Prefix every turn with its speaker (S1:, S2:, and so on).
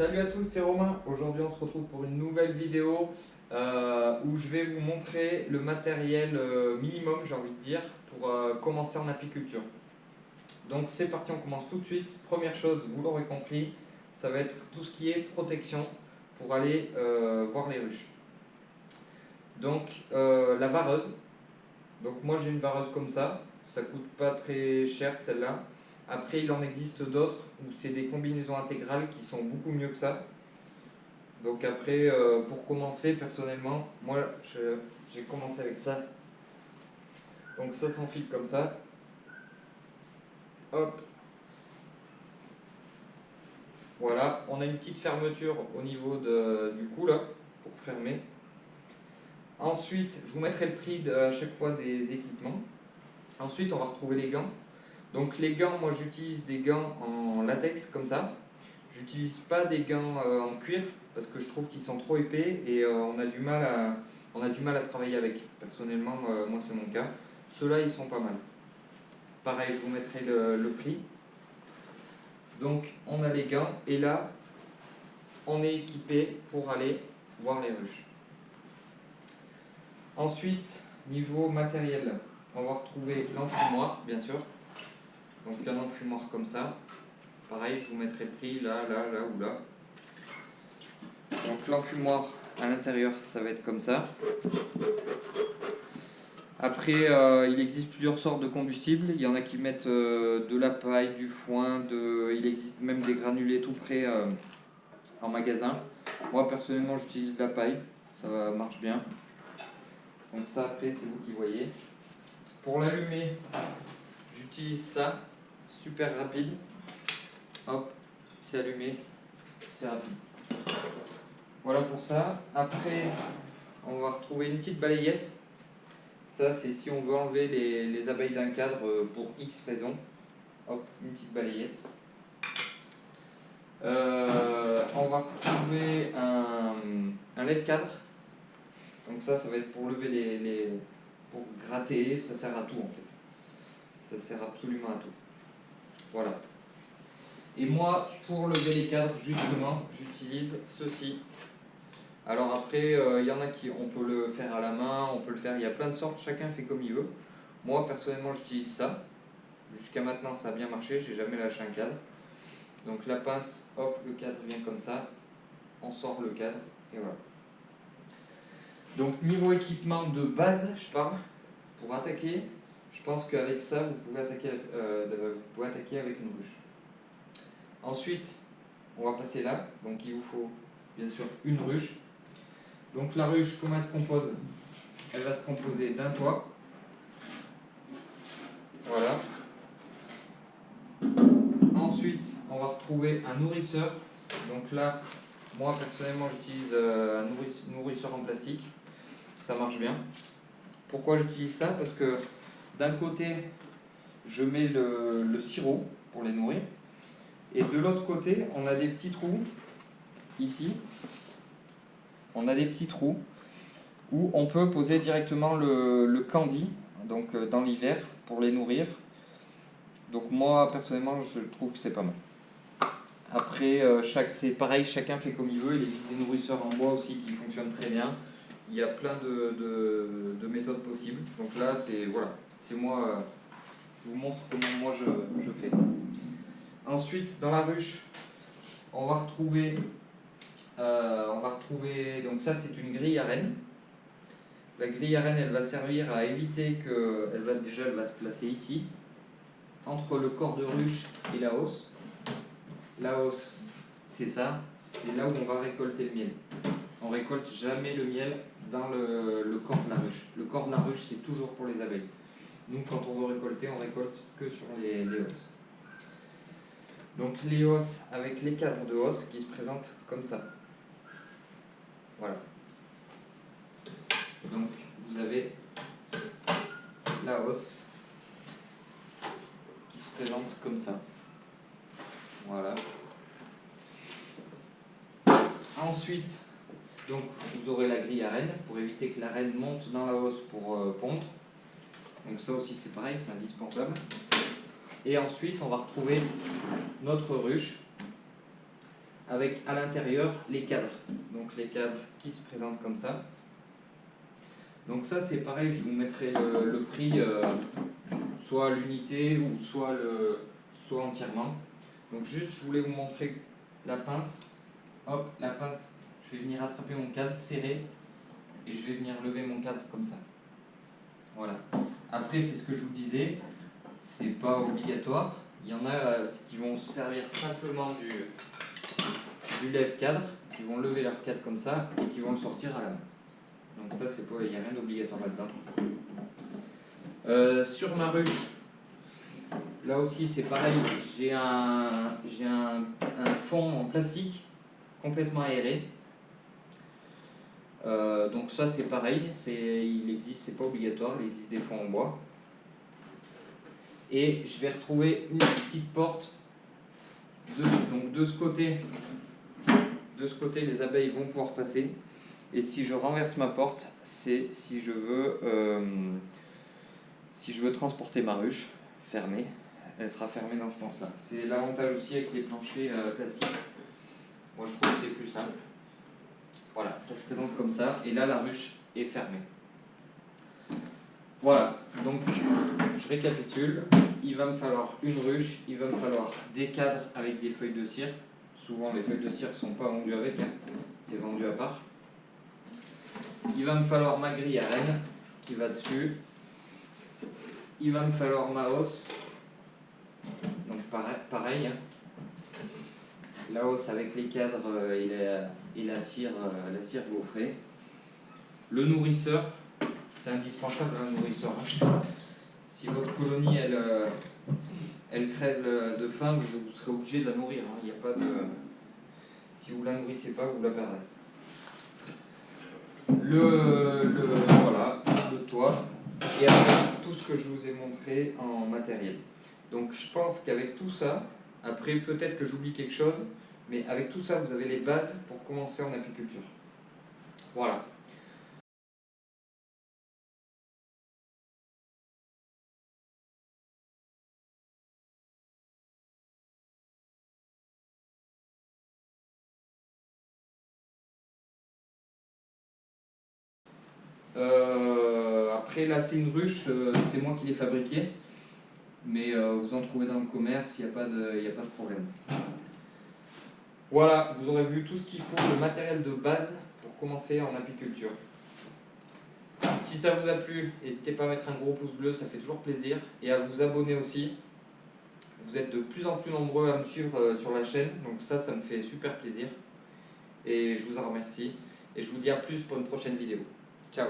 S1: Salut à tous, c'est Romain. Aujourd'hui on se retrouve pour une nouvelle vidéo où je vais vous montrer le matériel minimum, j'ai envie de dire, pour commencer en apiculture. Donc c'est parti, on commence tout de suite. Première chose, vous l'aurez compris, ça va être tout ce qui est protection pour aller voir les ruches. Donc la vareuse. Donc moi j'ai une vareuse comme ça coûte pas très cher celle-là. Après il en existe d'autres où c'est des combinaisons intégrales qui sont beaucoup mieux que ça. Donc après, pour commencer, personnellement, moi j'ai commencé avec ça. Donc ça s'enfile comme ça. Hop. Voilà, on a une petite fermeture au niveau du cou là, pour fermer. Ensuite, je vous mettrai le prix à chaque fois des équipements. Ensuite, on va retrouver les gants. Donc les gants, moi j'utilise des gants en latex comme ça. J'utilise pas des gants en cuir parce que je trouve qu'ils sont trop épais et on a du mal à travailler avec. Personnellement, moi c'est mon cas. Ceux-là, ils sont pas mal. Pareil, je vous mettrai le prix. Donc on a les gants et là, on est équipé pour aller voir les ruches. Ensuite, niveau matériel, on va retrouver l'enfumoir, bien sûr. Donc un enfumoir comme ça. Pareil, je vous mettrai le prix là ou là. Donc l'enfumoir à l'intérieur, ça va être comme ça. Après, il existe plusieurs sortes de combustibles. Il y en a qui mettent de la paille, du foin, il existe même des granulés tout prêts en magasin. Moi, personnellement, j'utilise de la paille. Ça marche bien. Donc ça, après, c'est vous qui voyez. Pour l'allumer, j'utilise ça. Super rapide. Hop, c'est allumé. C'est rapide. Voilà pour ça. Après, on va retrouver une petite balayette. Ça, c'est si on veut enlever les abeilles d'un cadre pour X raison. Hop, une petite balayette. On va retrouver un lève-cadre. Donc ça va être pour lever pour gratter. Ça sert à tout en fait. Ça sert absolument à tout. Voilà. Et moi, pour lever les cadres, justement, j'utilise ceci. Alors après, il y en a on peut le faire à la main, on peut le faire, il y a plein de sortes, chacun fait comme il veut. Moi, personnellement, j'utilise ça. Jusqu'à maintenant, ça a bien marché, j'ai jamais lâché un cadre. Donc la pince, hop, le cadre vient comme ça, on sort le cadre, et voilà. Donc niveau équipement de base, je parle, pour attaquer, je pense qu'avec ça, vous pouvez attaquer avec une ruche. Ensuite, on va passer là, donc il vous faut bien sûr une ruche. Donc la ruche, comment elle se compose? Elle va se composer d'un toit. Voilà. Ensuite, on va retrouver un nourrisseur. Donc là, moi personnellement, j'utilise un nourrisseur en plastique. Ça marche bien. Pourquoi j'utilise ça? Parce que d'un côté, je mets le sirop pour les nourrir. Et de l'autre côté, on a des petits trous, ici. On a des petits trous où on peut poser directement le candy, donc dans l'hiver, pour les nourrir. Donc moi, personnellement, je trouve que c'est pas mal. Après, c'est pareil, chacun fait comme il veut. Il existe des nourrisseurs en bois aussi qui fonctionnent très bien. Il y a plein de méthodes possibles. Donc là, c'est moi, je vous montre comment moi je fais. Ensuite, dans la ruche, on va retrouver, donc ça c'est une grille à rennes. La grille à rennes, elle va servir à éviter elle va se placer ici, entre le corps de ruche et la hausse. La hausse, c'est ça, c'est là où on va récolter le miel. On récolte jamais le miel dans le corps de la ruche. Le corps de la ruche, c'est toujours pour les abeilles. Nous, quand on veut récolter, on récolte que sur les hausses. Donc les hausses avec les cadres de hausse qui se présentent comme ça. Voilà. Donc vous avez la hausse qui se présente comme ça. Voilà. Ensuite, donc, vous aurez la grille à rennes pour éviter que la reine monte dans la hausse pour pondre. Donc ça aussi c'est pareil, c'est indispensable. Et ensuite on va retrouver notre ruche. avec à l'intérieur les cadres. Donc les cadres qui se présentent comme ça. Donc ça c'est pareil, je vous mettrai le prix soit à l'unité ou soit entièrement. Donc juste je voulais vous montrer la pince. Hop, la pince, je vais venir attraper mon cadre serré et je vais venir lever mon cadre comme ça. Voilà. Après c'est ce que je vous disais, c'est pas obligatoire. Il y en a qui vont se servir simplement du lève-cadre, qui vont lever leur cadre comme ça et qui vont le sortir à la main. Donc ça, c'est pas, il n'y a rien d'obligatoire là-dedans. Sur ma ruche, là aussi c'est pareil, j'ai un fond en plastique complètement aéré. Donc ça c'est pareil, il existe, c'est pas obligatoire, il existe des fonds en bois. Et je vais retrouver une petite porte. Donc de ce côté, les abeilles vont pouvoir passer. Et si je renverse ma porte, c'est si je veux transporter ma ruche fermée, elle sera fermée dans ce sens-là. C'est l'avantage aussi avec les planchers plastiques. Moi je trouve que c'est plus simple. Voilà, ça se présente comme ça, et là la ruche est fermée. Voilà, donc je récapitule. Il va me falloir une ruche, il va me falloir des cadres avec des feuilles de cire. Souvent les feuilles de cire ne sont pas vendues avec, hein. C'est vendu à part. Il va me falloir ma grille à rennes qui va dessus. Il va me falloir ma hausse. Donc pareil, hein. La hausse avec les cadres et la cire gaufrée. Le nourrisseur, c'est indispensable un nourrisseur. Si votre colonie elle crève de faim, vous serez obligé de la nourrir. Il n'y a pas de... Si vous ne la nourrissez pas, vous la perdrez. Voilà, le toit. Et avec tout ce que je vous ai montré en matériel. Donc je pense qu'avec tout ça, après peut-être que j'oublie quelque chose, mais avec tout ça, vous avez les bases pour commencer en apiculture. Voilà. Après là c'est une ruche, c'est moi qui l'ai fabriquée, mais vous en trouvez dans le commerce, il n'y a pas de problème. Voilà, vous aurez vu tout ce qu'il faut, le matériel de base pour commencer en apiculture. Si ça vous a plu, n'hésitez pas à mettre un gros pouce bleu, ça fait toujours plaisir, et à vous abonner aussi. Vous êtes de plus en plus nombreux à me suivre sur la chaîne, donc ça me fait super plaisir. Et je vous en remercie, et je vous dis à plus pour une prochaine vidéo. Ciao.